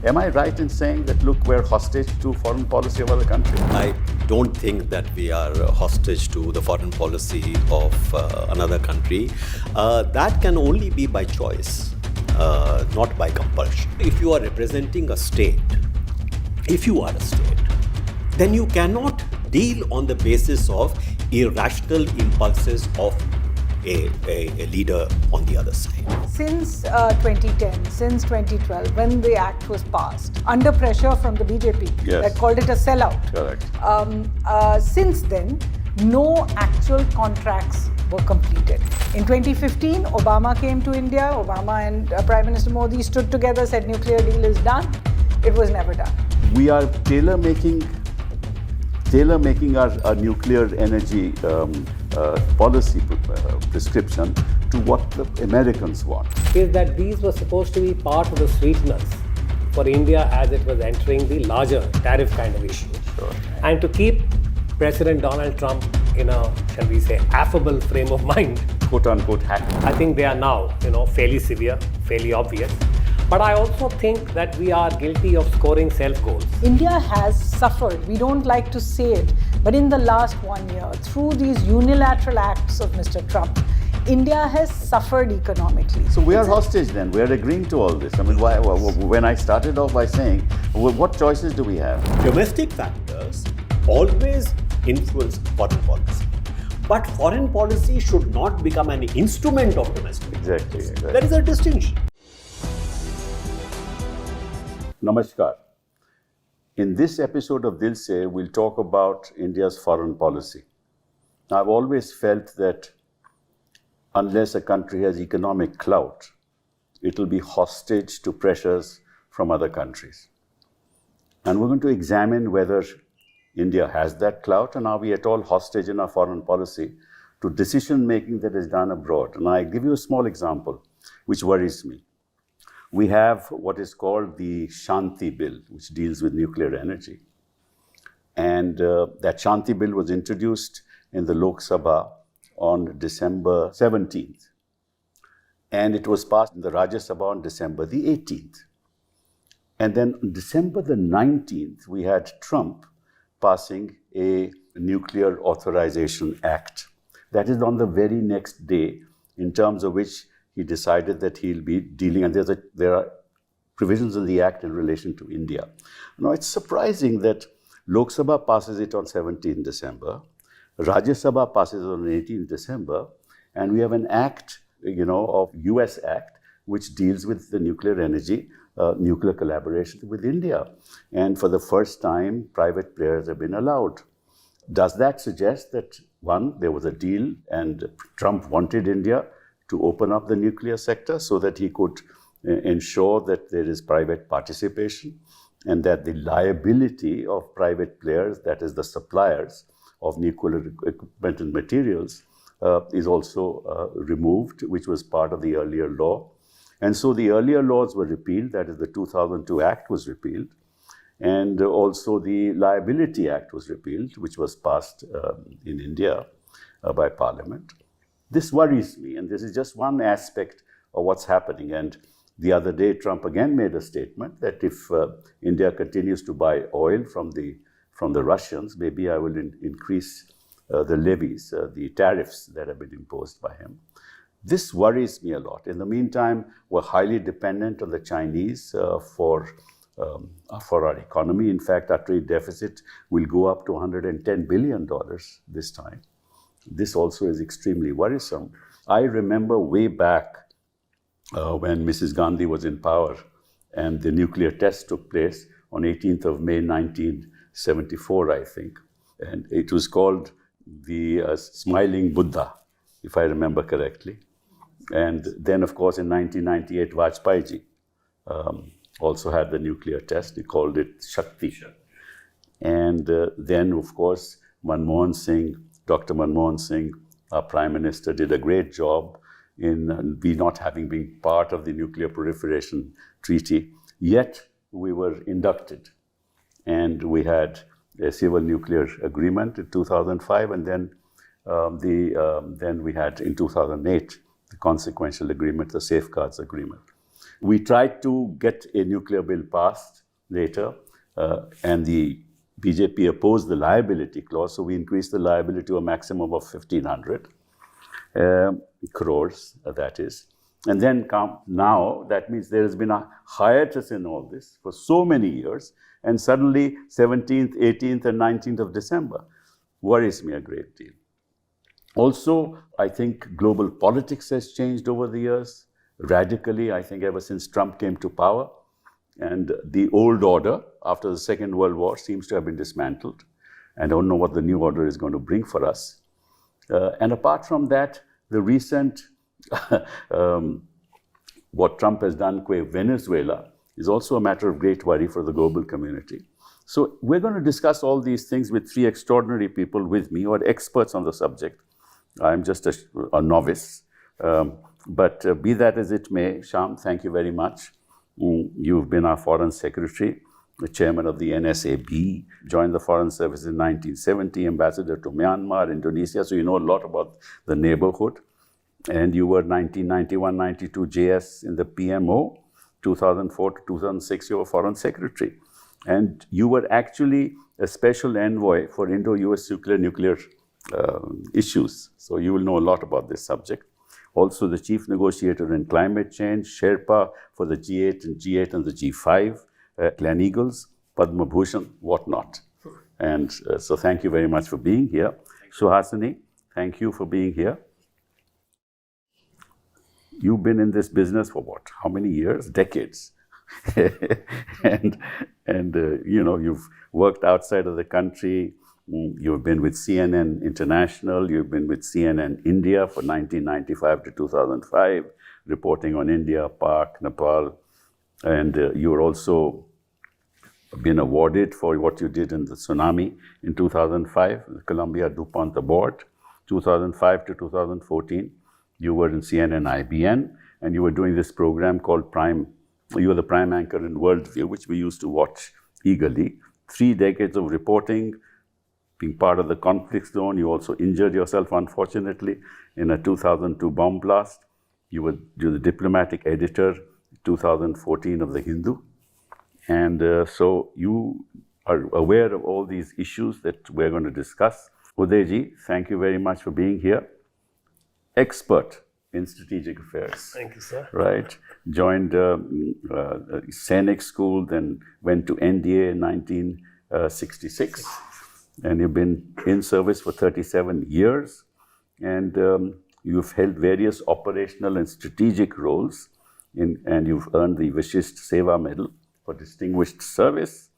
Am I right in saying that, look, we're hostage to foreign policy of other countries? I don't think that we are hostage to the foreign policy of another country. That can only be by choice, not by compulsion. If you are representing a state, then you cannot deal on the basis of irrational impulses of a leader on the other side. Since 2010, since 2012, when the act was passed, under pressure from the BJP, Yes. that called it a sellout. Correct. Since then, no actual contracts were completed. In 2015, Obama came to India. Obama and Prime Minister Modi stood together, said nuclear deal is done. It was never done. We are tailor-making our nuclear energy policy prescription to what the Americans want. Is that these were supposed to be part of the sweeteners for India as it was entering the larger tariff kind of issue. Sure. And to keep President Donald Trump in a, shall we say, affable frame of mind, Quote-unquote hack. I think they are now, fairly severe, fairly obvious. But I also think that we are guilty of scoring self-goals. India has suffered, we don't like to say it, but in the last 1 year, through these unilateral acts of Mr. Trump, India has suffered economically. So we are hostage then. We are agreeing to all this. I mean, when I started off by saying, what choices do we have? Domestic factors always influence foreign policy. But foreign policy should not become an instrument of domestic. Exactly. There is a distinction. Namaskar. In this episode of Dil Se, we'll talk about India's foreign policy. Now, I've always felt that unless a country has economic clout, it will be hostage to pressures from other countries. And we're going to examine whether India has that clout, and are we at all hostage in our foreign policy to decision-making that is done abroad. And I give you a small example, which worries me. We have what is called the Shanti Bill, which deals with nuclear energy. And that Shanti Bill was introduced in the Lok Sabha on December 17th. And it was passed in the Rajya Sabha on December the 18th. And then on December the 19th, we had Trump passing a Nuclear Authorization Act. That is on the very next day, in terms of which he decided that he'll be dealing, and there are provisions in the act in relation to India. Now, it's surprising that Lok Sabha passes it on 17 December, Rajya Sabha passes it on 18 December, and we have an act, of US Act, which deals with the nuclear energy, nuclear collaboration with India. And for the first time, private players have been allowed. Does that suggest that, one, there was a deal and Trump wanted India to open up the nuclear sector so that he could ensure that there is private participation and that the liability of private players, that is the suppliers of nuclear equipment and materials, is also removed, which was part of the earlier law. And so the earlier laws were repealed, that is the 2002 Act was repealed, and also the Liability Act was repealed, which was passed in India by Parliament. This worries me, and this is just one aspect of what's happening. And the other day, Trump again made a statement that if India continues to buy oil from the Russians, maybe I will increase the levies, the tariffs that have been imposed by him. This worries me a lot. In the meantime, we're highly dependent on the Chinese for our economy. In fact, our trade deficit will go up to $110 billion this time. This also is extremely worrisome. I remember way back when Mrs. Gandhi was in power and the nuclear test took place on 18th of May 1974, I think. And it was called the Smiling Buddha, if I remember correctly. And then, of course, in 1998, Vajpayee also had the nuclear test. He called it Shakti. And then, of course, Dr. Manmohan Singh, our Prime Minister, did a great job in we not having been part of the Nuclear Proliferation Treaty. Yet, we were inducted. And we had a civil nuclear agreement in 2005, and then we had in 2008 the consequential agreement, the safeguards agreement. We tried to get a nuclear bill passed later, and the BJP opposed the liability clause, so we increased the liability to a maximum of 1,500 crores, that is. And then now, that means there has been a hiatus in all this for so many years, and suddenly 17th, 18th, and 19th of December worries me a great deal. Also, I think global politics has changed over the years radically, I think ever since Trump came to power. And the old order after the Second World War seems to have been dismantled. I don't know what the new order is going to bring for us. And apart from that, the recent, what Trump has done with Venezuela is also a matter of great worry for the global community. So we're going to discuss all these things with three extraordinary people with me who are experts on the subject. I'm just a novice. But be that as it may, Shyam, thank you very much. You've been our Foreign Secretary, the Chairman of the NSAB, joined the Foreign Service in 1970, Ambassador to Myanmar, Indonesia, so you know a lot about the neighborhood. And you were 1991-92 JS in the PMO, 2004 to 2006 you were Foreign Secretary. And you were actually a special envoy for Indo-US nuclear issues. So you will know a lot about this subject. Also the chief negotiator in climate change, Sherpa for the G8 and the G5, Glen Eagles, Padma Bhushan, whatnot. And so thank you very much for being here. Suhasini, thank you for being here. You've been in this business for what? How many years? Decades. and you know, you've worked outside of the country. You've been with CNN International. You've been with CNN India for 1995 to 2005, reporting on India, Pak, Nepal. And you're also been awarded for what you did in the tsunami in 2005, the Columbia DuPont Award. 2005 to 2014, you were in CNN IBN, and you were doing this program called Prime. You were the prime anchor in Worldview, which we used to watch eagerly. 3 decades of reporting, being part of the conflict zone. You also injured yourself, unfortunately, in a 2002 bomb blast. You were the diplomatic editor, 2014 of The Hindu. And so you are aware of all these issues that we're going to discuss. Udayji, thank you very much for being here. Expert in strategic affairs. Thank you, sir. Right. Joined Sainik School, then went to NDA in 1966. And you've been in service for 37 years. And you've held various operational and strategic roles. And you've earned the Vishist Seva Medal for distinguished service.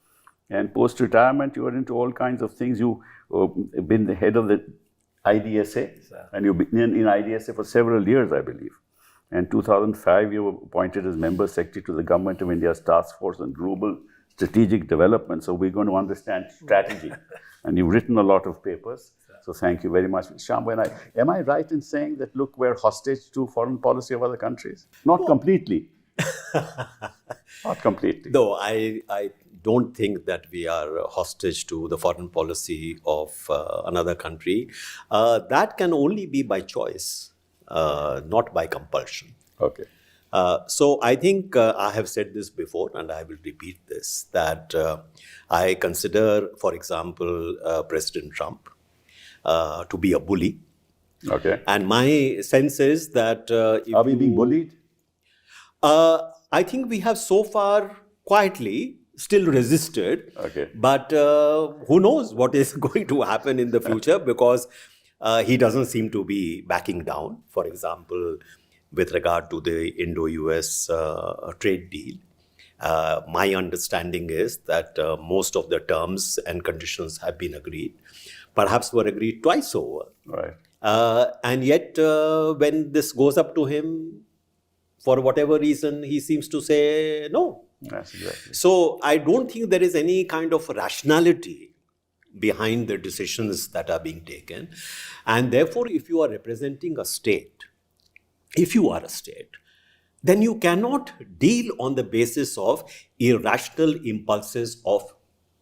And post-retirement, you were into all kinds of things. You've been the head of the IDSA, and you've been in IDSA for several years, I believe. And 2005, you were appointed as Member Secretary to the Government of India's Task Force on Global Strategic Development. So we're going to understand strategy. And you've written a lot of papers. So thank you very much. Shyam, am I right in saying that, look, we're hostage to foreign policy of other countries? Not completely. Not completely. No, I don't think that we are hostage to the foreign policy of another country. That can only be by choice, not by compulsion. Okay. So I think I have said this before, and I will repeat this, that I consider, for example, President Trump to be a bully. Okay. And my sense is that... Are we being bullied? I think we have so far quietly still resisted. Okay. But who knows what is going to happen in the future, because he doesn't seem to be backing down. For example, with regard to the Indo-US trade deal, my understanding is that most of the terms and conditions have been agreed, perhaps were agreed twice over. Right. And yet, when this goes up to him, for whatever reason, he seems to say no. That's exactly. So I don't think there is any kind of rationality behind the decisions that are being taken. And therefore, if you are representing a state, then you cannot deal on the basis of irrational impulses of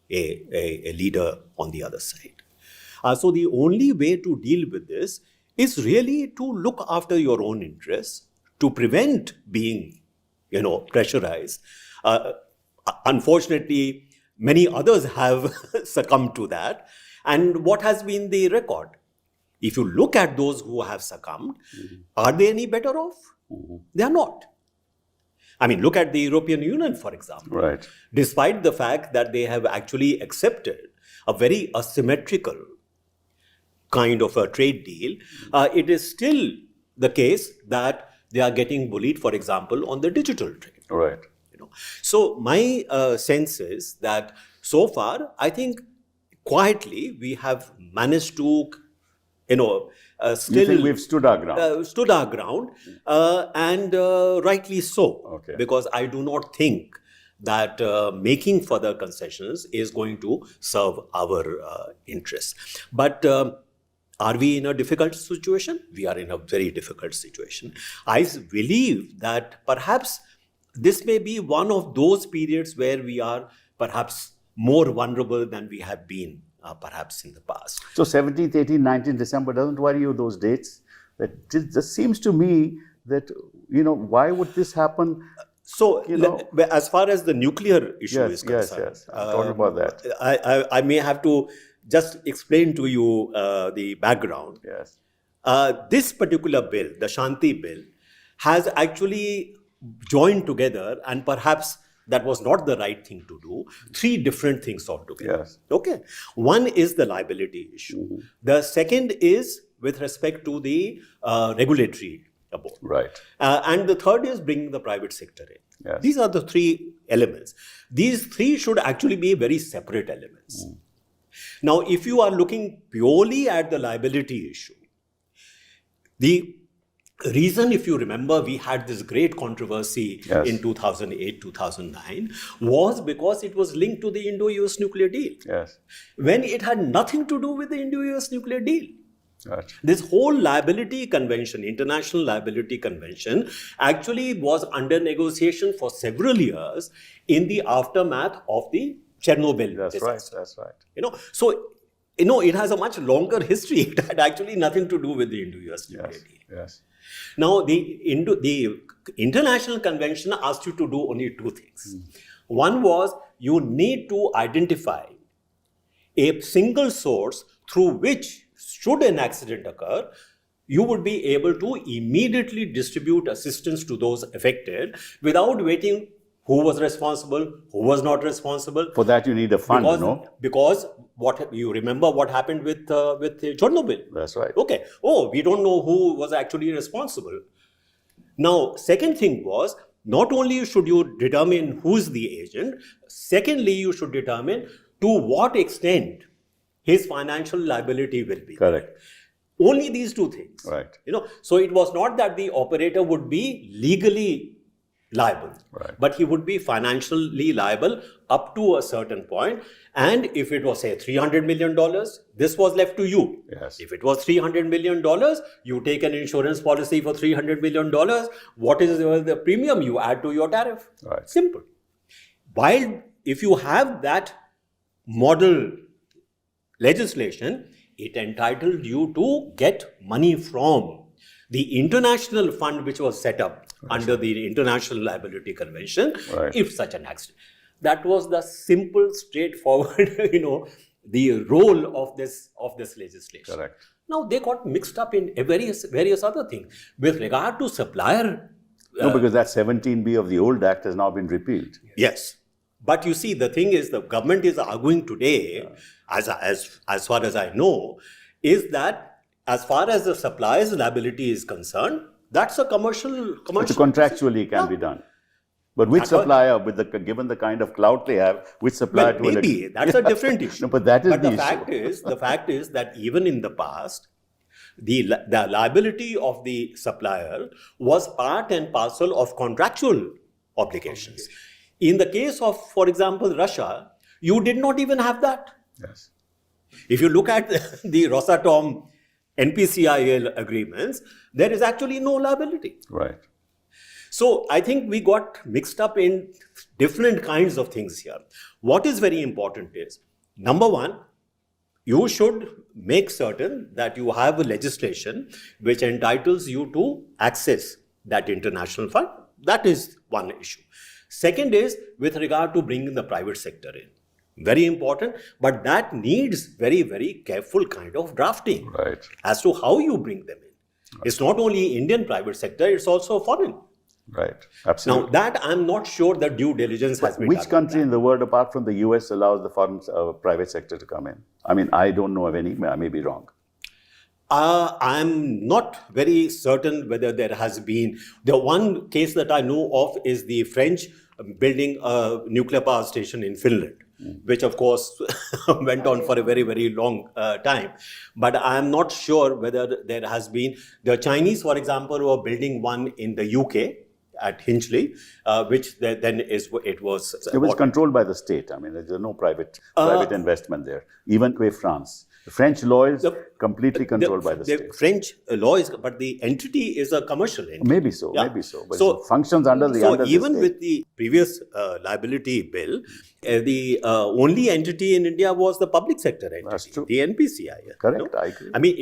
a leader on the other side. So the only way to deal with this is really to look after your own interests, to prevent being pressurized. Unfortunately, many others have succumbed to that. And what has been the record? If you look at those who have succumbed, are they any better off? They are not. I mean, look at the European Union, for example. Right. Despite the fact that they have actually accepted a very asymmetrical kind of a trade deal, it is still the case that they are getting bullied, for example, on the digital trade. Right. So my sense is that so far, I think quietly we have managed to, still You think we've stood our ground? And rightly so. Okay. Because I do not think that making further concessions is going to serve our interests. But are we in a difficult situation? We are in a very difficult situation. I believe that perhaps this may be one of those periods where we are perhaps more vulnerable than we have been perhaps in the past. So 17th, 18th, 19th December doesn't worry you, those dates? That just seems to me that, why would this happen? So, as far as the nuclear issue is concerned, yes. I'm talking about that. I may have to just explain to you the background. Yes. This particular bill, the Shanti bill, has actually joined together, and perhaps that was not the right thing to do, three different things altogether. Yes. Okay. One is the liability issue. The second is with respect to the regulatory board. Right. And the third is bringing the private sector in. Yes. These are the three elements. These three should actually be very separate elements. Now, if you are looking purely at the liability issue, the reason, if you remember, we had this great controversy in 2008, 2009, was because it was linked to the Indo-US nuclear deal. Yes. When it had nothing to do with the Indo-US nuclear deal. Right. This whole liability convention, international liability convention, actually was under negotiation for several years in the aftermath of the Chernobyl disaster. That's right. So, it has a much longer history. It had actually nothing to do with the Indo-US nuclear deal. Yes. Now, the international convention asked you to do only two things. One was you need to identify a single source through which, should an accident occur, you would be able to immediately distribute assistance to those affected without waiting who was responsible, who was not responsible. For that, you need a fund, Because what you remember what happened with Chernobyl. That's right. Okay. We don't know who was actually responsible. Now, second thing was, not only should you determine who's the agent, secondly, you should determine to what extent his financial liability will be. Correct. Only these two things. Right. So it was not that the operator would be legally liable, but he would be financially liable up to a certain point. And if it was, say, $300 million, this was left to you. Yes. If it was $300 million, you take an insurance policy for $300 million. What is the premium you add to your tariff? Right. Simple. While if you have that model legislation, it entitled you to get money from the international fund which was set up under the International Liability Convention, if such an accident. That was the simple, straightforward, the role of this legislation. Correct. Now they got mixed up in various other things with regard to supplier. No, because that 17B of the old act has now been repealed. Yes. But you see, the thing is, the government is arguing today, as far as I know, is that as far as the supplier's liability is concerned, that's a commercial. It's contractually can be done. But which supplier, given the kind of clout they have, which supplier well, maybe that's a different issue. No, but that is the issue. The fact is that even in the past, the liability of the supplier was part and parcel of contractual obligations. In the case of, for example, Russia, you did not even have that. Yes. If you look at the Rosatom NPCIL agreements, there is actually no liability. Right. So I think we got mixed up in different kinds of things here. What is very important is, number one, you should make certain that you have a legislation which entitles you to access that international fund. That is one issue. Second is with regard to bringing the private sector in. Very important, but that needs very, very careful kind of drafting as to how you bring them in. It's not only Indian private sector, it's also foreign. Right, absolutely. Now, that I'm not sure that due diligence has been done. Which country in the world, apart from the US, allows the foreign private sector to come in? I mean, I don't know of any. I may be wrong. I'm not very certain whether there has been. The one case that I know of is the French building a nuclear power station in Finland, which of course went on for a very, very long time. But I'm not sure whether there has been. The Chinese, for example, were building one in the UK at Hinchley, which then it was controlled by the state. I mean, there's no private investment there. Even with France. The French law is completely controlled by the state. The French law is, but the entity is a commercial entity. Maybe so. But it functions under the So even with the previous liability bill, the only entity in India was the public sector entity. That's true. The NPCI. Correct, I agree. I mean,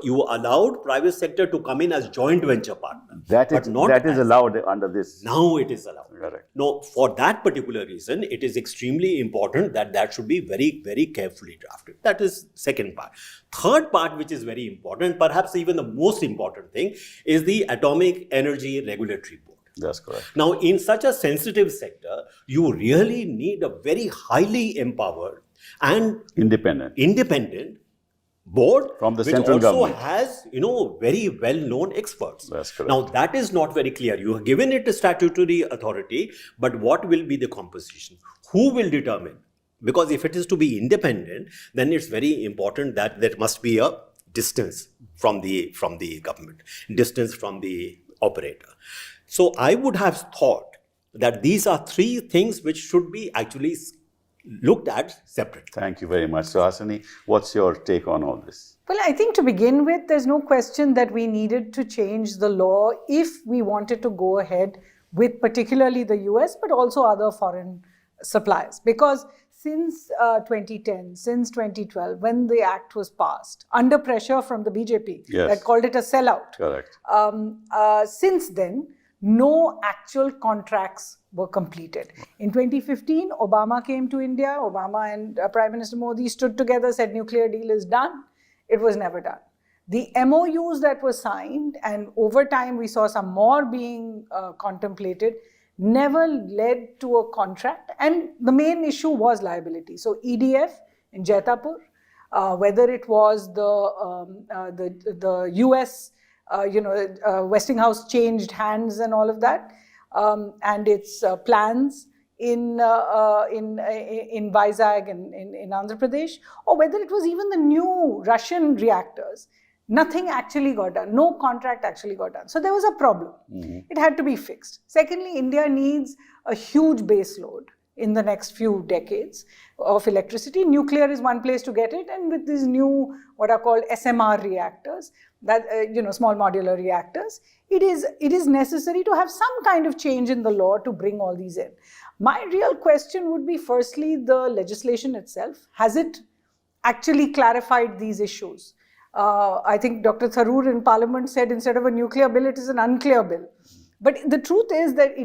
you allowed private sector to come in as joint venture partner. That is allowed under this. Now it is allowed. Correct. No, for that particular reason, it is extremely important that should be very, very carefully drafted. That is second part. Third part, which is very important, perhaps even the most important thing, is the Atomic Energy Regulatory Board. That's correct. Now, in such a sensitive sector, you really need a very highly empowered and independent board from the which central also government. has, very well-known experts. That's correct. Now, that is not very clear. You have given it a statutory authority, but what will be the composition? Who will determine? Because if it is to be independent, then it's very important that there must be a distance from the government, distance from the operator. So I would have thought that these are three things which should be actually looked at separately. Thank you very much. So Hasani, what's your take on all this? Well, I think to begin with, there's no question that we needed to change the law if we wanted to go ahead with particularly the US, but also other foreign suppliers. Because since 2010, since 2012, when the act was passed, under pressure from the BJP, that called it a sellout. Correct. Since then, no actual contracts were completed. In 2015, Obama came to India. Obama and Prime Minister Modi stood together, said nuclear deal is done. It was never done. The MOUs that were signed, and over time we saw some more being contemplated, never led to a contract. And the main issue was liability. So EDF in Jaitapur, whether it was the US, Westinghouse changed hands and all of that, and its plans in Vizag and in Andhra Pradesh, or whether it was even the new Russian reactors, nothing actually got done. No contract actually got done. So there was a problem. It had to be fixed. Secondly, India needs a huge base load in the next few decades of electricity. Nuclear is one place to get it, and with these new, what are called SMR reactors, that small modular reactors, it is necessary to have some kind of change in the law to bring all these in. My real question would be, firstly, the legislation itself. Has it actually clarified these issues? I think Dr. Tharoor in Parliament said instead of a nuclear bill, it is an unclear bill. But the truth is that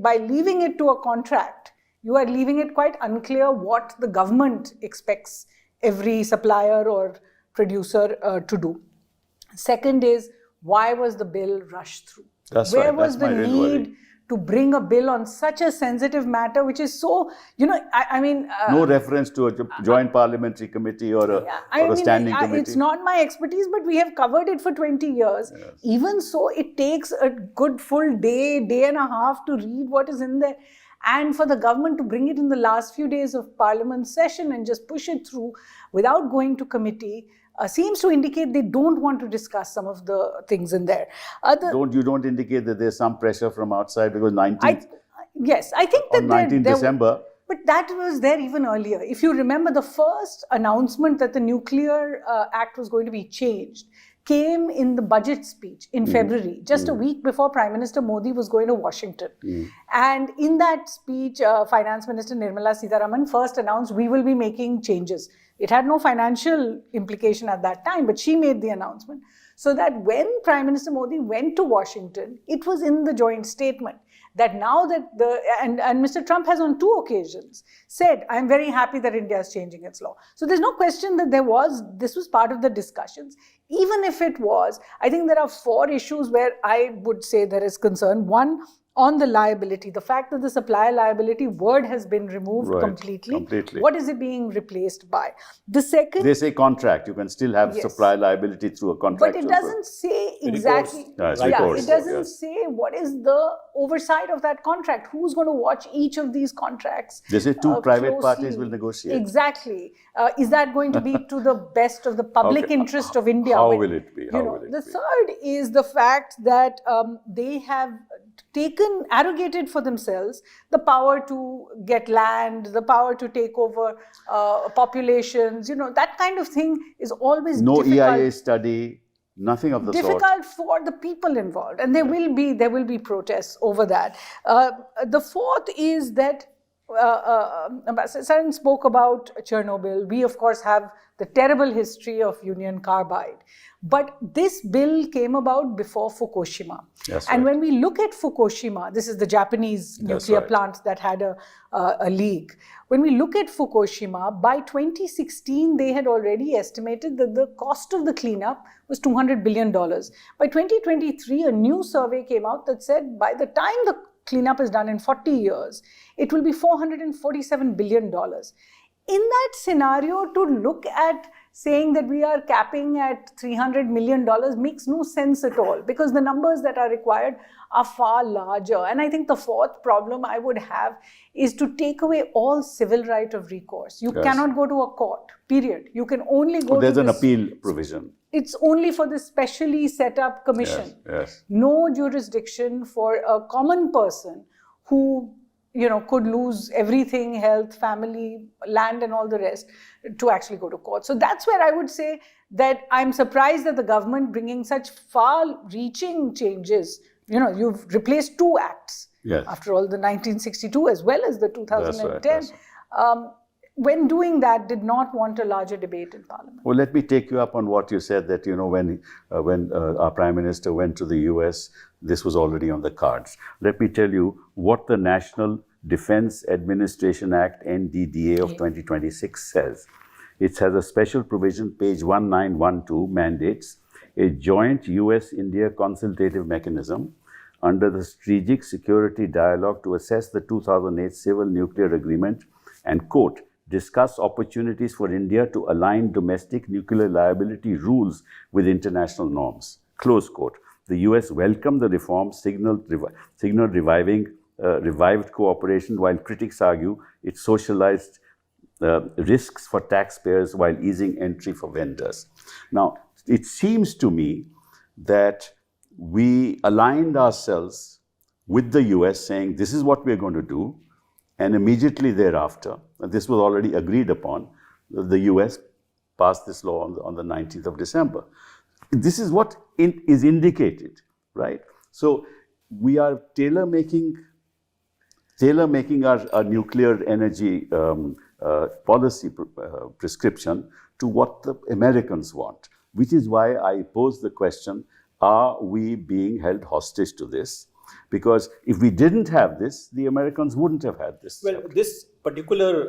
by leaving it to a contract, you are leaving it quite unclear what the government expects every supplier or producer to do. Second is, why was the bill rushed through? Where was the need to bring a bill on such a sensitive matter, which is so, no reference to a joint parliamentary committee or a standing committee. It's not my expertise, but we have covered it for 20 years. Yes. Even so, it takes a good full day and a half to read what is in there. And for the government to bring it in the last few days of Parliament session and just push it through without going to committee seems to indicate they don't want to discuss some of the things in there. You don't indicate that there's some pressure from outside, because 19th. Yes, I think that on 19th December. But that was there even earlier. If you remember, the first announcement that the Nuclear Act was going to be changed came in the budget speech in February, just a week before Prime Minister Modi was going to Washington. And in that speech, Finance Minister Nirmala Sitharaman first announced, we will be making changes. It had no financial implication at that time, but she made the announcement. So that when Prime Minister Modi went to Washington, it was in the joint statement. that now that and Mr. Trump has on 2 occasions said, I'm very happy that India is changing its law. So there's no question that this was part of the discussions. Even if it was, I think there are 4 issues where I would say there is concern. One, on the liability, the fact that the supplier liability word has been removed completely. What is it being replaced by? The second... They say contract. You can still have supply liability through a contract. But it doesn't say exactly... it doesn't say what is the oversight of that contract. Who's going to watch each of these contracts? They say 2 private parties will negotiate. Exactly. Is that going to be to the best of the public interest of India? How will it be? The third is the fact that they have arrogated for themselves the power to get land, the power to take over populations. That kind of thing is always no difficult. EIA study, nothing of the sort. Difficult for the people involved, and there will be protests over that. The fourth is that Ambassador Saran spoke about Chernobyl. We, of course, have the terrible history of Union Carbide. But this bill came about before Fukushima. And when we look at Fukushima, this is the Japanese nuclear plant that had a leak. When we look at Fukushima, by 2016, they had already estimated that the cost of the cleanup was $200 billion. By 2023, a new survey came out that said by the time the cleanup is done in 40 years, it will be $447 billion. In that scenario, to look at saying that we are capping at $300 million makes no sense at all, because the numbers that are required are far larger. And I think the fourth problem I would have is to take away all civil right of recourse. You cannot go to a court, period. You can only go to there's an appeal provision. It's only for the specially set up commission. No jurisdiction for a common person who could lose everything, health, family, land, and all the rest, to actually go to court. So that's where I would say that I'm surprised that the government bringing such far-reaching changes. You've replaced 2 acts. After all, the 1962 as well as the 2010. When doing that, did not want a larger debate in Parliament. Well, let me take you up on what you said, that when our Prime Minister went to the US, this was already on the cards. Let me tell you what the National Defense Administration Act, NDDA of 2026 says. It has a special provision, page 1912, mandates a joint US-India consultative mechanism under the Strategic Security Dialogue to assess the 2008 Civil Nuclear Agreement and, quote, discuss opportunities for India to align domestic nuclear liability rules with international norms, close quote. The US welcomed the reform, signaled revived cooperation, while critics argue it socialized risks for taxpayers while easing entry for vendors. Now, it seems to me that we aligned ourselves with the US saying this is what we're going to do, and immediately thereafter, this was already agreed upon, the US passed this law on the 19th of December. This is what is indicated, right? So we are tailor-making our nuclear energy policy prescription to what the Americans want, which is why I pose the question, are we being held hostage to this? Because if we didn't have this, the Americans wouldn't have had this. Well, this particular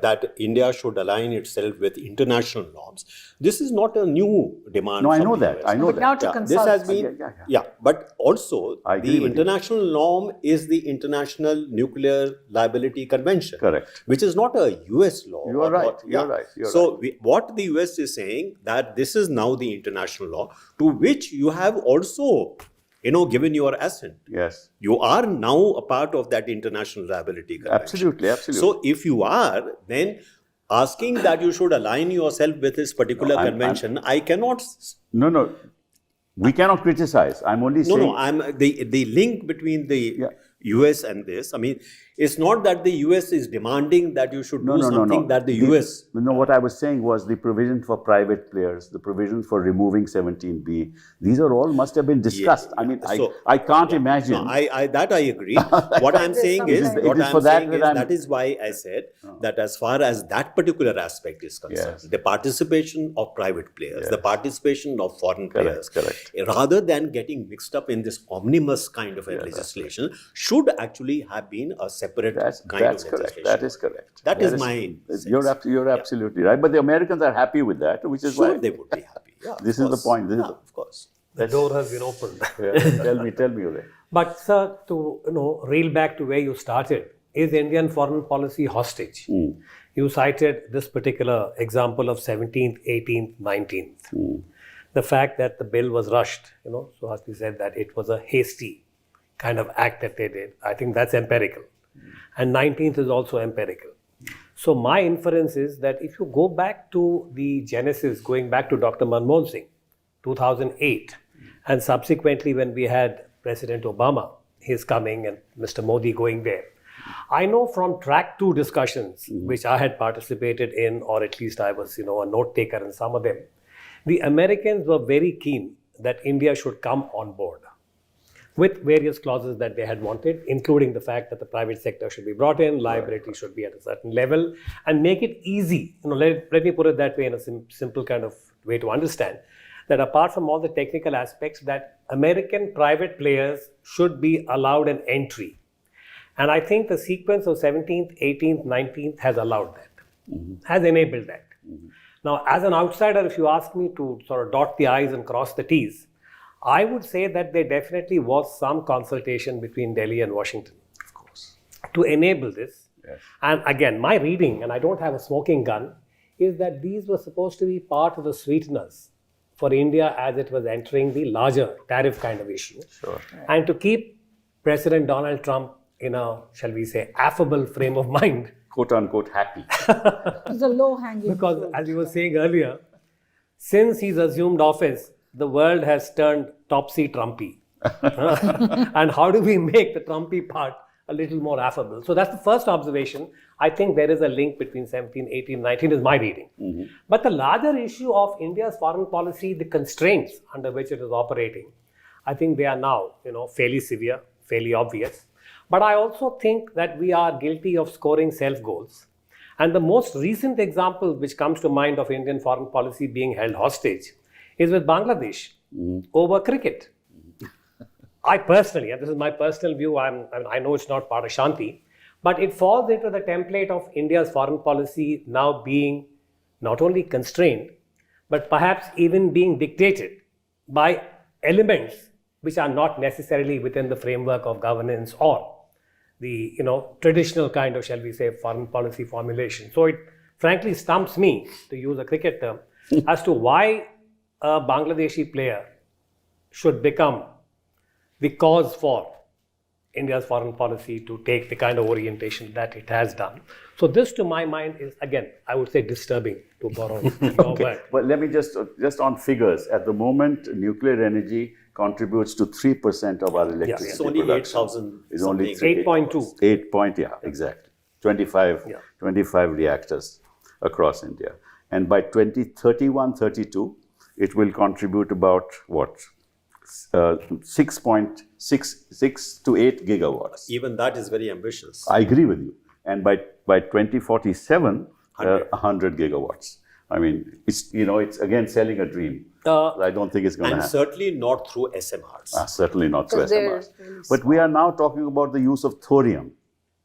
that India should align itself with international norms. This is not a new demand. No, I know that. I know but that. Now to consult. This has been, but also the international norm is the International Nuclear Liability Convention. Correct. Which is not a US law. You are right. You're right. So what the US is saying, that this is now the international law, to which you have also given your assent. Yes. You are now a part of that International Liability Convention. Absolutely. So if you are, then asking that you should align yourself with this particular convention, I cannot... No. We cannot criticize. I'm only saying... I'm the link between the US and this. I mean, It's not that the US is demanding that you should do something that the US... No, what I was saying was the provision for private players, the provision for removing 17B, these are all must have been discussed. I mean, I can't imagine. No, that I agree. What I'm saying is, that is why I said that as far as that particular aspect is concerned, the participation of private players, the participation of foreign players, rather than getting mixed up in this omnibus kind of a legislation, should actually have been a separate kind of legislation. That is correct. That is my sense. You're absolutely right. But the Americans are happy with that, which is why they would be happy. Yeah, this is the point. Of course. The door has been opened. Tell me, Uday. But sir, to reel back to where you started, is Indian foreign policy hostage? You cited this particular example of 17th, 18th, 19th. The fact that the bill was rushed, Suhasini said that it was a hasty kind of act that they did. I think that's empirical. And 19th is also empirical. So my inference is that if you go back to the genesis, going back to Dr. Manmohan Singh, 2008, and subsequently when we had President Obama, his coming, and Mr. Modi going there, I know from track 2 discussions, which I had participated in, or at least I was, a note taker in some of them, the Americans were very keen that India should come on board with various clauses that they had wanted, including the fact that the private sector should be brought in, liability should be at a certain level, and make it easy. Let me put it that way in a simple kind of way to understand, that apart from all the technical aspects, that American private players should be allowed an entry. And I think the sequence of 17th, 18th, 19th has allowed that, has enabled that. Now, as an outsider, if you ask me to sort of dot the I's and cross the T's, I would say that there definitely was some consultation between Delhi and Washington, of course, to enable this. Yes. And again, my reading, and I don't have a smoking gun, is that these were supposed to be part of the sweeteners for India as it was entering the larger tariff kind of issue. Sure. And to keep President Donald Trump in a, shall we say, affable frame of mind. Quote unquote happy. It's a low-hanging Because fruit. as you were saying earlier, since he's assumed office, the world has turned topsy-trumpy. And how do we make the Trumpy part a little more affable? So that's the first observation. I think there is a link between 17, 18, 19 is my reading. But the larger issue of India's foreign policy, the constraints under which it is operating, I think they are now, fairly severe, fairly obvious. But I also think that we are guilty of scoring self-goals. And the most recent example which comes to mind of Indian foreign policy being held hostage is with Bangladesh over cricket. I personally, and this is my personal view, I know it's not part of Shanti, but it falls into the template of India's foreign policy now being not only constrained, but perhaps even being dictated by elements which are not necessarily within the framework of governance or the traditional kind of, shall we say, foreign policy formulation. So it frankly stumps me, to use a cricket term, as to why a Bangladeshi player should become the cause for India's foreign policy to take the kind of orientation that it has done. So this, to my mind, is, again, I would say disturbing, to borrow your word. But let me just on figures. At the moment, nuclear energy contributes to 3% of our electricity It's only 8,000. It's only 8.2. 8 exactly. 25 reactors across India. And by 2031-32, it will contribute about what? 6.6 to 8 gigawatts. Even that is very ambitious. I agree with you. And by 2047, 100 gigawatts. I mean, it's again selling a dream. I don't think it's going to happen. And certainly not through SMRs. Certainly not through SMRs. But we are now talking about the use of thorium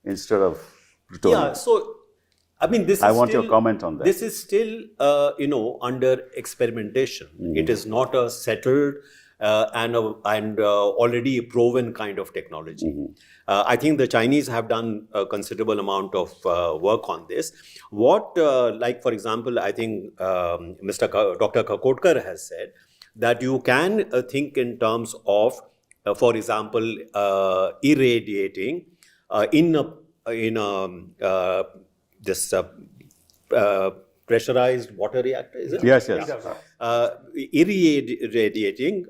instead of plutonium. Yeah, so I mean, I want your comment on that. This is still, under experimentation. It is not a settled and already proven kind of technology. I think the Chinese have done a considerable amount of work on this. What, like for example, I think Dr. Kakotkar has said that you can think in terms of, for example, irradiating this pressurized water reactor, is it? Yes, yes. Irradiating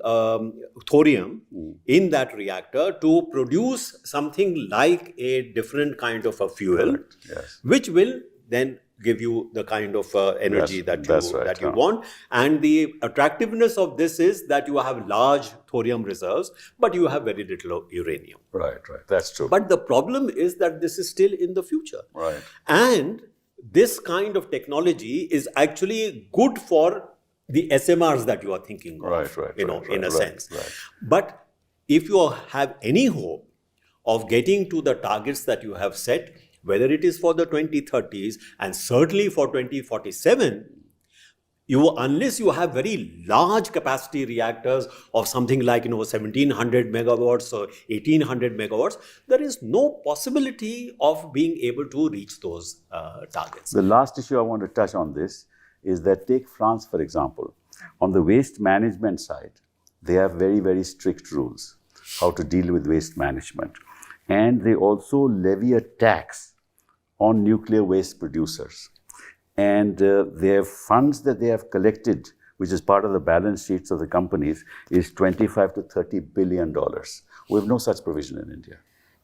thorium in that reactor to produce something like a different kind of a fuel, Yes. which will then give you the kind of energy That's right, that you want. And the attractiveness of this is that you have large thorium reserves, but you have very little uranium. Right. That's true. But the problem is that this is still in the future. Right. And this kind of technology is actually good for the SMRs that you are thinking of, in a sense. Right. But if you have any hope of getting to the targets that you have set, whether it is for the 2030s and certainly for 2047, unless you have very large capacity reactors of something like 1700 megawatts or 1800 megawatts, there is no possibility of being able to reach those targets. The last issue I want to touch on this is that take France, for example. On the waste management side, they have very, very strict rules how to deal with waste management. And they also levy a tax on nuclear waste producers. And their funds that they have collected, which is part of the balance sheets of the companies, is $25 to $30 billion. We have no such provision in India.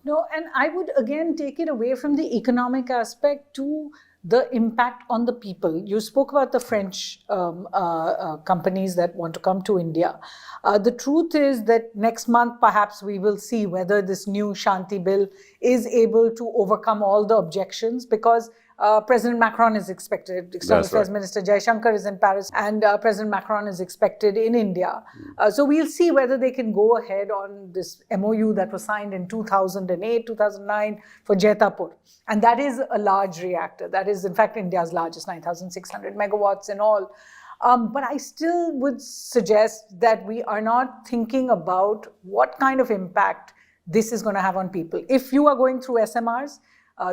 No, and I would again take it away from the economic aspect to the impact on the people. You spoke about the French companies that want to come to India. The truth is that next month, perhaps we will see whether this new Shanti bill is able to overcome all the objections, because President Macron is expected, External Affairs Minister Jaishankar is in Paris, and President Macron is expected in India. So we'll see whether they can go ahead on this MOU that was signed in 2008, 2009 for Jetapur. And that is a large reactor. That is, in fact, India's largest, 9,600 megawatts in all. But I still would suggest that we are not thinking about what kind of impact this is going to have on people. If you are going through SMRs,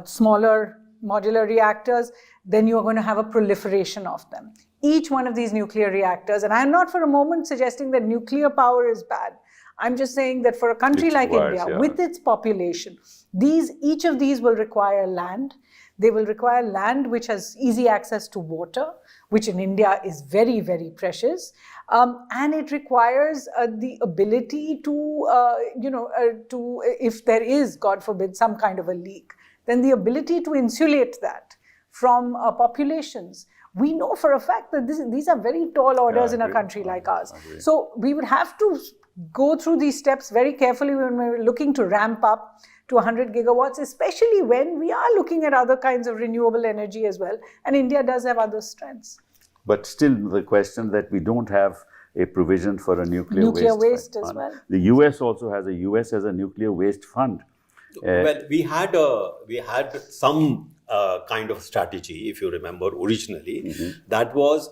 smaller modular reactors, then you are going to have a proliferation of them. Each one of these nuclear reactors, and I'm not for a moment suggesting that nuclear power is bad. I'm just saying that for a country like India, with its population, each of these will require land. They will require land which has easy access to water, which in India is very, very precious. And it requires the ability to, if there is, God forbid, some kind of a leak, then the ability to insulate that from populations. We know for a fact that these are very tall orders in a country like ours. So we would have to go through these steps very carefully when we're looking to ramp up to 100 gigawatts, especially when we are looking at other kinds of renewable energy as well. And India does have other strengths. But still the question that we don't have a provision for a nuclear waste as fund. Well. The US also has US has a nuclear waste fund. Well, we had some kind of strategy, if you remember, originally. That was,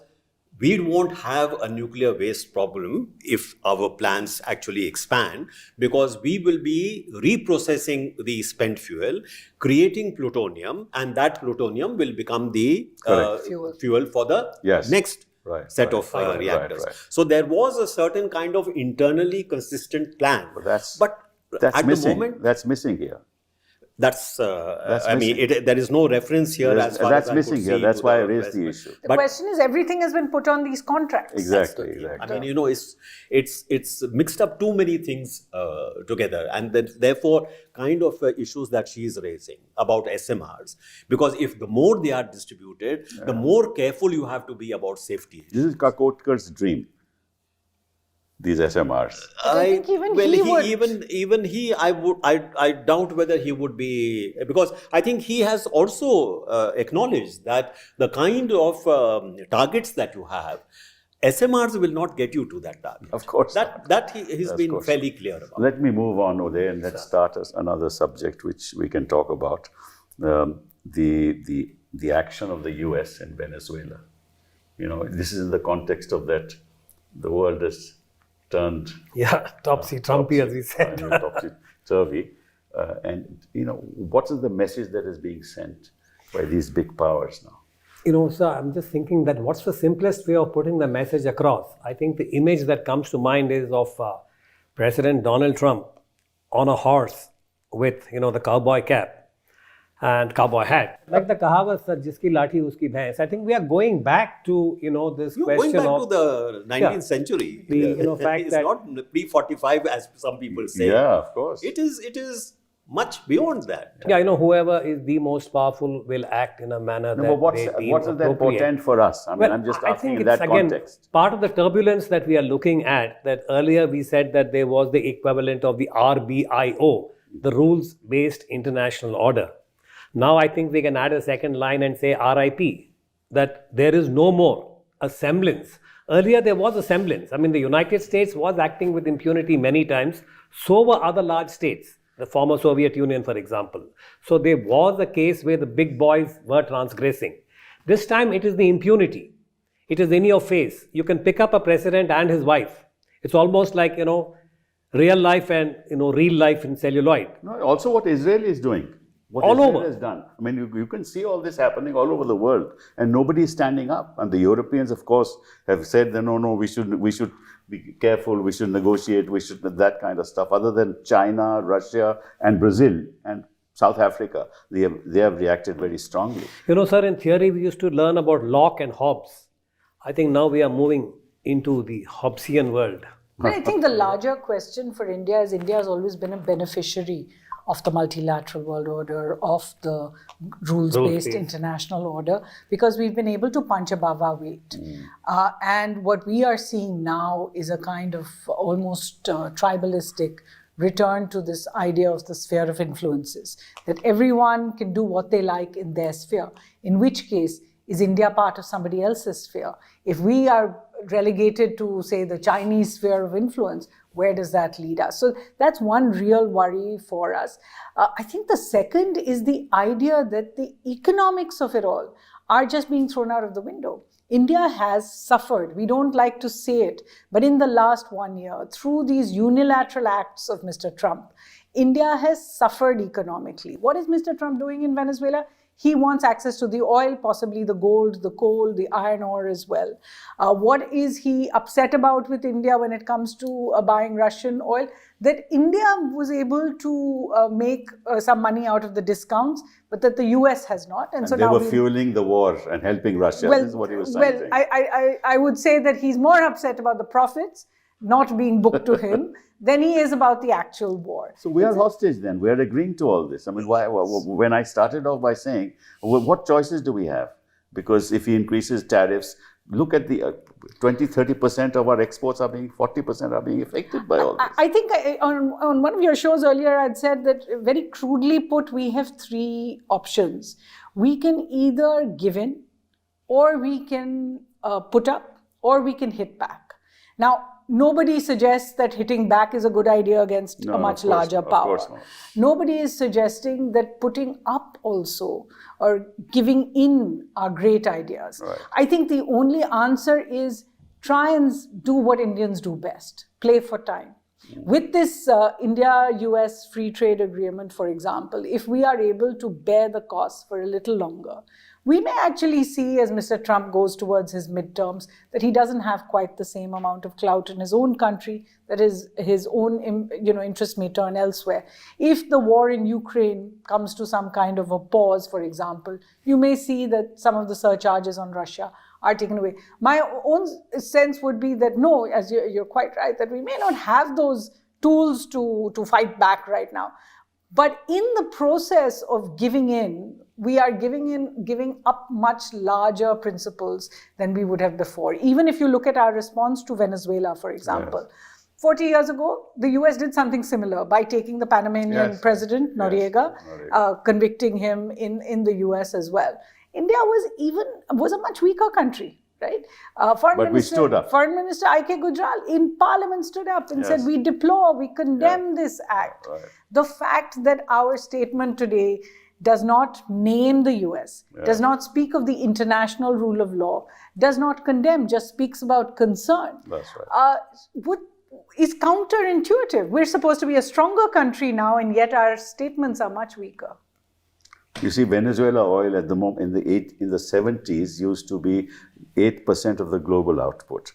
we won't have a nuclear waste problem if our plants actually expand, because we will be reprocessing the spent fuel, creating plutonium, and that plutonium will become the fuel for the next set of reactors. So there was a certain kind of internally consistent plan. But that's at missing. the moment, that's missing here. That's I mean, there is no reference here as far that's as missing here. That's why I raised the issue. The question is, everything has been put on these contracts. Exactly. I mean, it's mixed up too many things together, and then therefore kind of issues that she is raising about SMRs. Because if the more they are distributed, the more careful you have to be about safety. This is Kakotkar's dream. These SMRs. I think I doubt whether he would be, because I think he has also acknowledged that the kind of targets that you have, SMRs will not get you to that target. Of course. He's been fairly clear about. Let me move on, Uday, and let's start another subject which we can talk about. The action of the US in Venezuela. This is in the context of that the world is turned topsy-turvy, as we said. Topsy-turvy. And what is the message that is being sent by these big powers now? Sir, I'm just thinking that what's the simplest way of putting the message across? I think the image that comes to mind is of President Donald Trump on a horse with, the cowboy cap. and cowboy hat. Like the kahavat, sir, jiski lathi uski bhains. I think we are going back to, this You're question going back of to the 19th century. The, fact it's that not pre-45 as some people say. Yeah, of course. It is much beyond that. whoever is the most powerful will act in a manner that But they deem what does that appropriate. portend for us? I mean, Well, I'm just I asking think in it's that again context. part of the turbulence that we are looking at. That earlier we said that there was the equivalent of the RBIO, the rules-based international order. Now I think we can add a second line and say RIP, that there is no more a semblance. Earlier there was a semblance. I mean, the United States was acting with impunity many times. So were other large states, the former Soviet Union, for example. So there was a case where the big boys were transgressing. This time it is the impunity. It is in your face. You can pick up a president and his wife. It's almost like, real life and, real life in celluloid. No, also what Israel is doing. What All Israel over. has done. I mean, you can see all this happening all over the world, and nobody is standing up. And the Europeans, of course, have said that no, we should be careful, we should negotiate, we should that kind of stuff. Other than China, Russia, and Brazil, and South Africa, they have reacted very strongly. Sir, in theory we used to learn about Locke and Hobbes. I think now we are moving into the Hobbesian world. But I think the larger question for India is India has always been a beneficiary of the multilateral world order, of the rules-based Rules-based. international order, because we've been able to punch above our weight. And what we are seeing now is a kind of almost tribalistic return to this idea of the sphere of influences, that everyone can do what they like in their sphere, in which case, is India part of somebody else's sphere? If we are relegated to, say, the Chinese sphere of influence, where does that lead us? So that's one real worry for us. I think the second is the idea that the economics of it all are just being thrown out of the window. India has suffered, we don't like to say it, but in the last 1 year, through these unilateral acts of Mr. Trump, India has suffered economically. What is Mr. Trump doing in Venezuela? He wants access to the oil, possibly the gold, the coal, the iron ore as well. What is he upset about with India when it comes to buying Russian oil? That India was able to make some money out of the discounts, but that the US has not. And so they now were fueling the war and helping Russia. This is what he was saying. I would say that he's more upset about the profits not being booked to him than he is about the actual war. So we are hostage then. We are agreeing to all this. I mean, when I started off by saying, what choices do we have? Because if he increases tariffs, look at the 20-30% of our exports are being, 40% are being affected by all this. I think on one of your shows earlier, I'd said that very crudely put, we have three options. We can either give in, or we can put up, or we can hit back. Now, nobody suggests that hitting back is a good idea against a much larger power. Nobody is suggesting that putting up also or giving in are great ideas. Right. I think the only answer is try and do what Indians do best, play for time. With this India-US free trade agreement, for example, if we are able to bear the costs for a little longer, we may actually see, as Mr. Trump goes towards his midterms, that he doesn't have quite the same amount of clout in his own country, that his own interest may turn elsewhere. If the war in Ukraine comes to some kind of a pause, for example, you may see that some of the surcharges on Russia are taken away. My own sense would be that no, as you're quite right, that we may not have those tools to fight back right now. But in the process of giving in, we are giving up much larger principles than we would have before. Even if you look at our response to Venezuela, for example. Yes. 40 years ago, the US did something similar by taking the Panamanian president, Noriega, convicting him in the US as well. India was a much weaker country, right? But we stood up. Foreign Minister I.K. Gujral in Parliament stood up and said, we deplore, we condemn this act. Right. The fact that our statement today does not name the US, does not speak of the international rule of law, does not condemn, just speaks about concern. That's right. Is counterintuitive. We're supposed to be a stronger country now, and yet our statements are much weaker. You see, Venezuela oil at the moment in the 70s used to be 8% of the global output.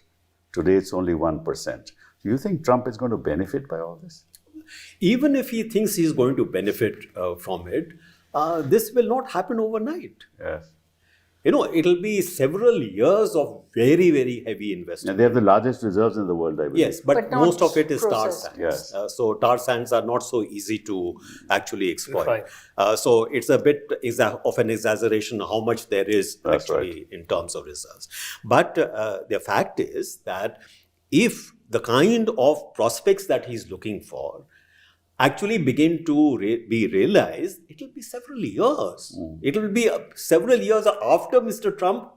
Today it's only 1%. Do you think Trump is going to benefit by all this? Even if he thinks he's going to benefit from it, this will not happen overnight. Yes. It'll be several years of very, very heavy investment. And they have the largest reserves in the world, I believe. Yes, but not most of it is tar processed. sands. Yes. So tar sands are not so easy to actually exploit. Right. So it's a bit of an exaggeration how much there is That's actually in terms of reserves. But the fact is that if the kind of prospects that he's looking for actually begin to be realized, it will be several years. It will be several years after Mr. Trump,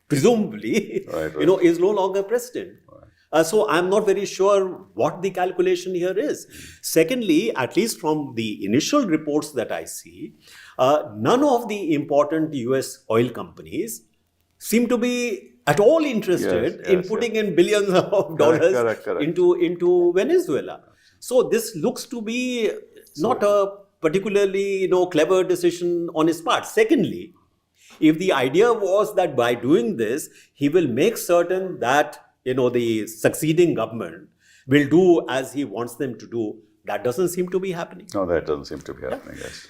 presumably, Right. is no longer president. So I'm not very sure what the calculation here is. Secondly, at least from the initial reports that I see, none of the important US oil companies seem to be at all interested in putting in billions of dollars Correct. into Venezuela. So this looks to be not a particularly clever decision on his part. Secondly, if the idea was that by doing this, he will make certain that the succeeding government will do as he wants them to do, that doesn't seem to be happening. No, that doesn't seem to be happening, yes.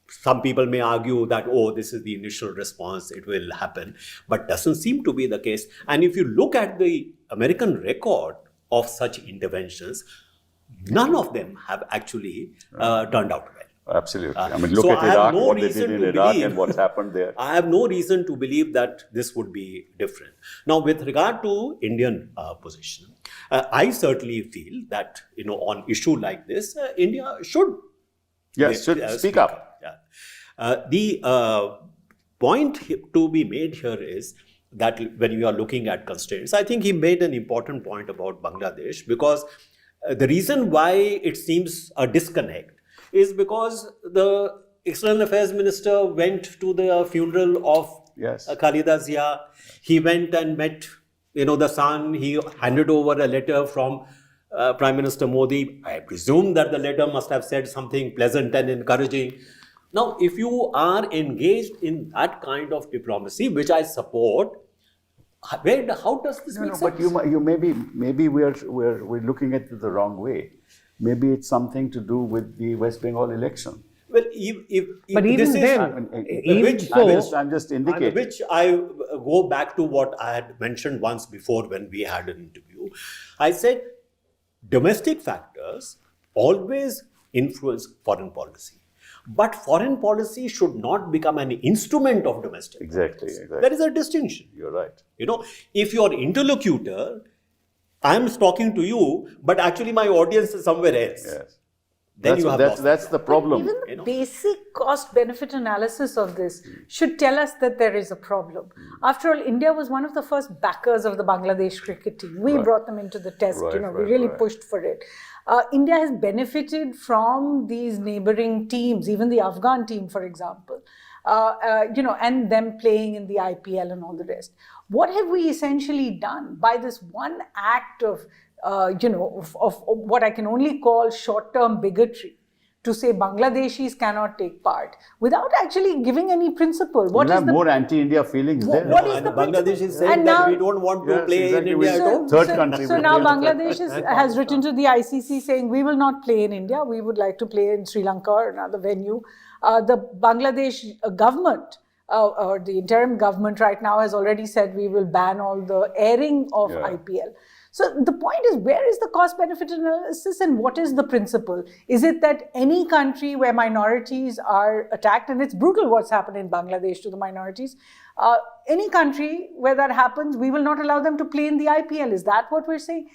Some people may argue that, this is the initial response, it will happen, but doesn't seem to be the case. And if you look at the American record of such interventions, none of them have actually turned out well. Absolutely. I mean, look So at I have Iraq, no what they reason did in to Iraq believe- and what's happened there. I have no reason to believe that this would be different. Now, with regard to Indian position, I certainly feel that, on issue like this, India should Yes, should speak up. Yeah. The point to be made here is that when you are looking at constraints, I think he made an important point about Bangladesh, because the reason why it seems a disconnect is because the External Affairs Minister went to the funeral of Yes. Khalida Zia. He went and met, the son. He handed over a letter from Prime Minister Modi. I presume that the letter must have said something pleasant and encouraging. Now, if you are engaged in that kind of diplomacy, which I support, how does this make No, sense? but you maybe we're looking at it the wrong way. Maybe it's something to do with the West Bengal election. Well, if But even this is, then, even which- so, I'm just indicating. which I go back to what I had mentioned once before when we had an interview. I said domestic factors always influence foreign policy. But foreign policy should not become an instrument of domestic Exactly. There is a distinction. You're right. If your interlocutor, I'm talking to you, but actually my audience is somewhere else. Yes. Then you have lost. That's the problem. Even the basic cost-benefit analysis of this should tell us that there is a problem. After all, India was one of the first backers of the Bangladesh cricket team. We brought them into the test. We really pushed for it. India has benefited from these neighboring teams, even the Afghan team, for example, and them playing in the IPL and all the rest. What have we essentially done by this one act of what I can only call short-term bigotry, to say Bangladeshis cannot take part without actually giving any principle? You have more anti-India feelings there. what is And the Bangladesh principle? is saying And that now- we don't want to Yes, play exactly. in India at all. Third country. So would now play. Bangladesh has written to the ICC saying we will not play in India. We would like to play in Sri Lanka or another venue. The Bangladesh government or the interim government right now has already said we will ban all the airing of IPL. So the point is, where is the cost-benefit analysis and what is the principle? Is it that any country where minorities are attacked, and it's brutal what's happened in Bangladesh to the minorities, any country where that happens, we will not allow them to play in the IPL? Is that what we're saying?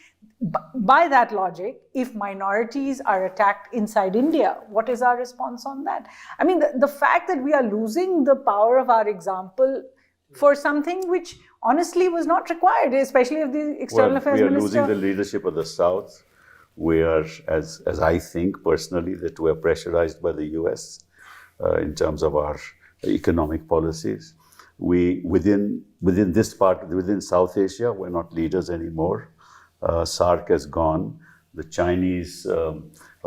By that logic, if minorities are attacked inside India, what is our response on that? I mean, the fact that we are losing the power of our example for something which honestly was not required, especially if the External Affairs we are Minister... losing the leadership of the South. We are, as I think personally, that we are pressurized by the US in terms of our economic policies. Within this part, within South Asia, we're not leaders anymore. SARC has gone. The Chinese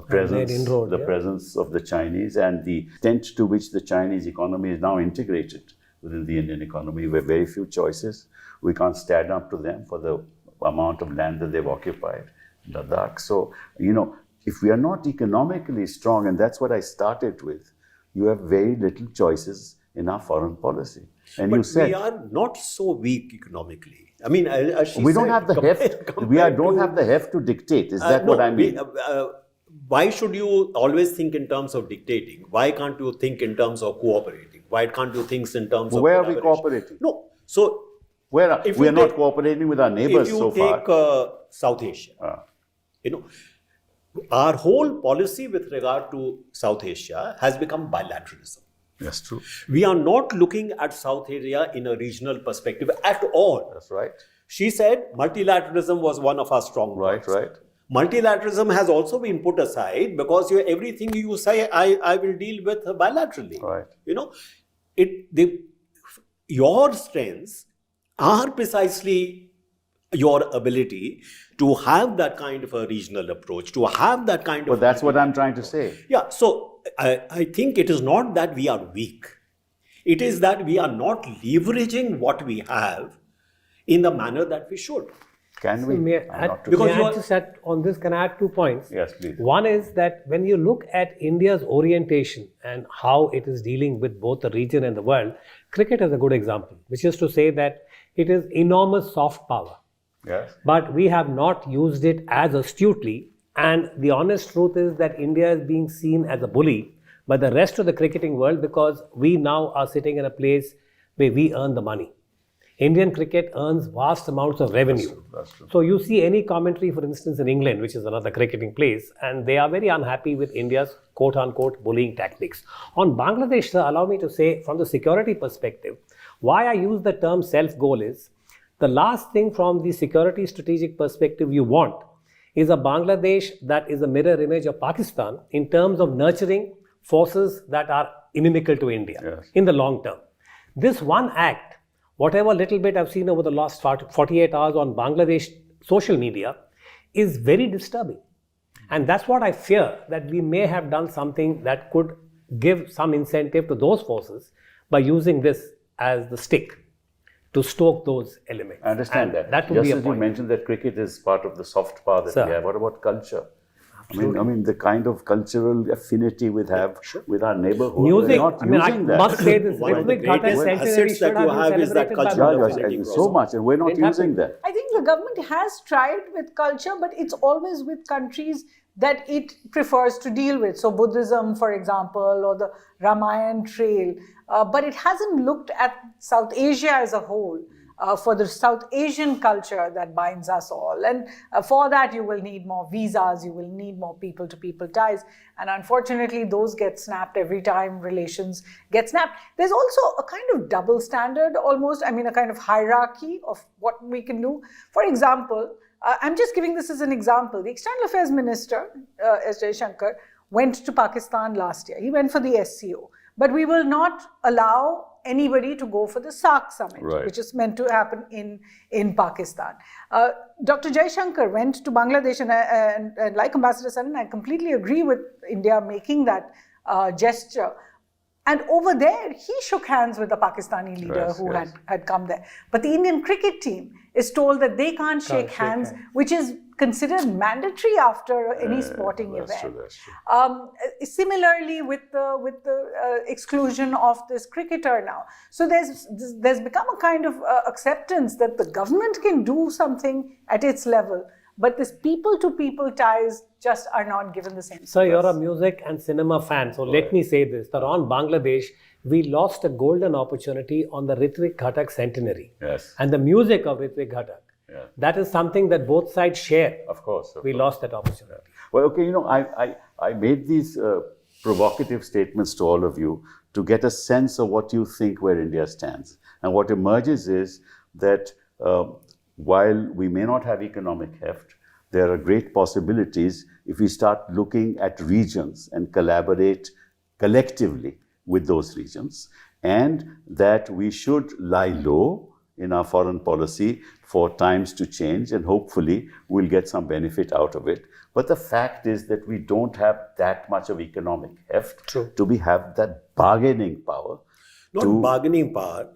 presence of the Chinese and the extent to which the Chinese economy is now integrated within the Indian economy, we have very few choices. We can't stand up to them for the amount of land that they've occupied in Ladakh. So, if we are not economically strong, and that's what I started with, you have very little choices in our foreign policy. And you But said we are not so weak economically. I mean, as she we don't said, have the heft. Don't have the heft to dictate. Is that what I mean? Why should you always think in terms of dictating? Why can't you think in terms of cooperating? Why can't you think in terms of Where are we collaboration? cooperating? No. So We if you are not take- cooperating with our neighbors if you so take far. South Asia, our whole policy with regard to South Asia has become bilateralism. That's true. We are not looking at South Asia in a regional perspective at all. That's right. She said multilateralism was one of our strong points. Right. Multilateralism has also been put aside because everything you say, I will deal with bilaterally. Right. Your strengths are precisely your ability to have that kind of a regional approach, to have that kind of... But that's what I'm trying to say. Yeah, so I think it is not that we are weak. It is that we are not leveraging what we have in the manner that we should. Can we? May I'm I not too because sure. you are- just add on this, can I add 2 points? Yes, please. One is that when you look at India's orientation and how it is dealing with both the region and the world, cricket is a good example, which is to say that it is enormous soft power. Yes. But we have not used it as astutely. And the honest truth is that India is being seen as a bully by the rest of the cricketing world because we now are sitting in a place where we earn the money. Indian cricket earns vast amounts of revenue. That's true. So you see any commentary, for instance, in England, which is another cricketing place, and they are very unhappy with India's quote-unquote bullying tactics. On Bangladesh, sir, allow me to say, from the security perspective, why I use the term self-goal is, the last thing from the security strategic perspective you want is a Bangladesh that is a mirror image of Pakistan in terms of nurturing forces that are inimical to India in the long term. This one act, whatever little bit I've seen over the last 48 hours on Bangladesh social media, is very disturbing. And that's what I fear, that we may have done something that could give some incentive to those forces by using this as the stick to stoke those elements. I understand And that. That would Just be a as you point. mentioned that cricket is part of the soft power that Sir. we have. What about culture? I mean, the kind of cultural affinity we have with our neighborhood. Music, We're not I mean, I using that. must say this, One of the Ritwik Ghatak greatest centenary assets that should you have have been is that celebrated by cultural Yeah, affinity. yeah, so much, and we're not It happened. using that. I think the government has tried with culture, but it's always with countries that it prefers to deal with. So Buddhism, for example, or the Ramayan trail. But it hasn't looked at South Asia as a whole. For the South Asian culture that binds us all. And for that, you will need more visas, you will need more people-to-people ties. And unfortunately, those get snapped every time relations get snapped. There's also a kind of double standard almost, I mean, a kind of hierarchy of what we can do. For example, I'm just giving this as an example. The External Affairs Minister, S. Jaishankar, went to Pakistan last year. He went for the SCO. But we will not allow anybody to go for the SAARC summit, which is meant to happen in Pakistan. Dr. Jaishankar went to Bangladesh, and like Ambassador Saran, I completely agree with India making that gesture. And over there, he shook hands with the Pakistani leader who had come there. But the Indian cricket team is told that they can't shake hands, which is considered mandatory after any sporting event. That's true. Similarly, with the exclusion of this cricketer now, so there's become a kind of acceptance that the government can do something at its level, but this people-to-people ties just are not given the same. Sir, you're a music and cinema fan, so let me say this, that on Bangladesh, we lost a golden opportunity on the Ritwik Ghatak centenary. Yes. And the music of Ritwik Ghatak. Yeah. That is something that both sides share. Of course. We lost that opportunity. Well, okay, I made these provocative statements to all of you to get a sense of what you think where India stands. And what emerges is that while we may not have economic heft, there are great possibilities if we start looking at regions and collaborate collectively with those regions, and that we should lie low in our foreign policy for times to change, and hopefully we'll get some benefit out of it. But the fact is that we don't have that much of economic heft to have that bargaining power. Not bargaining power.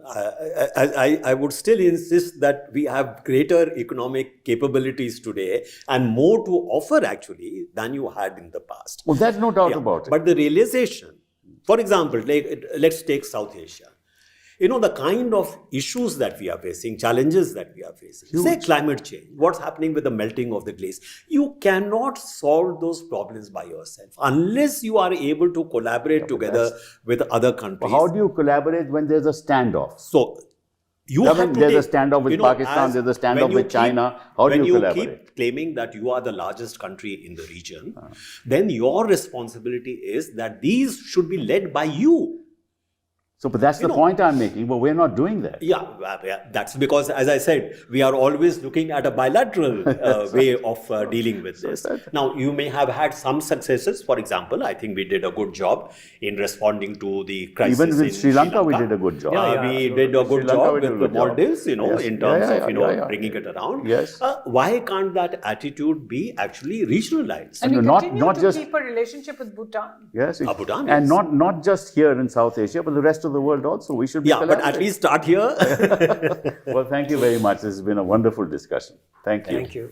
I would still insist that we have greater economic capabilities today and more to offer actually than you had in the past. Well, there's no doubt about it. But the realization For example, let's take South Asia. The kind of issues that we are facing, challenges that we are facing. Say climate change, what's happening with the melting of the glacier. You cannot solve those problems by yourself unless you are able to collaborate together with other countries. How do you collaborate when there's a standoff? So, there's a standoff with Pakistan, there's a standoff with China. How do you collaborate? When you keep claiming that you are the largest country in the region, then your responsibility is that these should be led by you. So, but that's the point I'm making, but we're not doing that. Yeah, that's because, as I said, we are always looking at a bilateral way of dealing with this. Now, you may have had some successes. For example, I think we did a good job in responding to the crisis. Even with Sri Lanka, we did a good job. We did a good job with the Maldives, in terms of bringing it around. Yes. Why can't that attitude be actually regionalized? And we not continue to just keep a relationship with Bhutan. Yes, Bhutan, and yes. not just here in South Asia, but the rest of the world also. We should be but at least start here. Well, thank you very much. This has been a wonderful discussion. Thank you. Thank you.